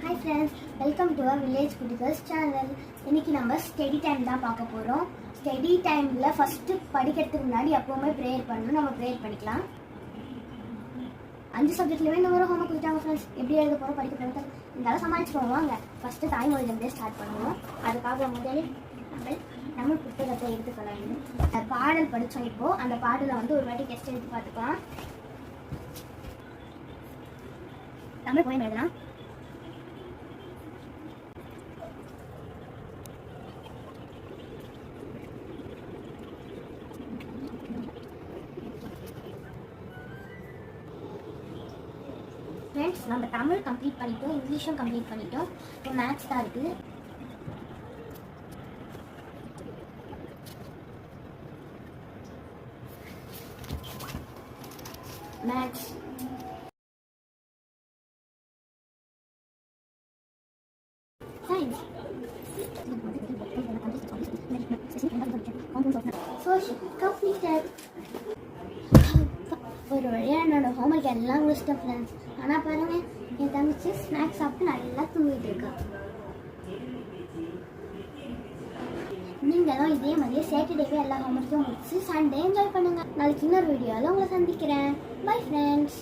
Hi friends, welcome to our Village Criticals channel. இன்னைக்கு நம்ம study time தான் பார்க்க போறோம். ஸ்டடி டைம்ல ஃபர்ஸ்ட் படிக்கிறதுக்கு முன்னாடி எப்பவுமே ப்ரேயர் பண்ணணும். நம்ம ப்ரேயர் பண்ணிக்கலாம். 5 சப்ஜெக்ட்லயே நம்ம ஒரு ஹோம்வொர்க் கொடுத்தாங்க ஃப்ரெண்ட்ஸ். எப்படி எழுத போறோம் படிக்க போறோம் இருந்தாலும் சமாளிச்சுக்கோங்க. வாங்க ஃபர்ஸ்ட் தாய்மொழியில இருந்தே ஸ்டார்ட் பண்ணுவோம். அதுக்காக முதலில் நம்ம புத்தகத்தை எடுத்துக்கலாம். பாடல் படிச்சோம். இப்போ அந்த பாடலை ஒரு வாட்டி டெஸ்ட் எடுத்து பார்த்துக்கலாம். தமிழ் போய் எழுதலாம். ஃப்ரெண்ட்ஸ் நம்ம தமிழ் கம்ப்ளீட் பண்ணிட்டோம், இங்கிலீஷும் கம்ப்ளீட் பண்ணிட்டோம். இப்போ மேத்ஸ் தான் இருக்குது. Maths science social completed. ஒரு வழியாக என்னோட ஹோம்ஒர்க் எல்லாம் முடிச்சிட்டேன் ஃப்ரெண்ட்ஸ். ஆனால் பாருங்க, என் தங்கச்சி ஸ்நாக்ஸ் சாப்பிட்டு நல்லா தூங்கிட்டு இருக்கா. நீங்களும் இதே மாதிரியே சாட்டர்டேவே எல்லா ஹோம்ஒர்க்கையும் முடிச்சு சண்டே என்ஜாய் பண்ணுங்க. நாளைக்கு இன்னொரு வீடியோவில் உங்களை சந்திக்கிறேன். Bye friends.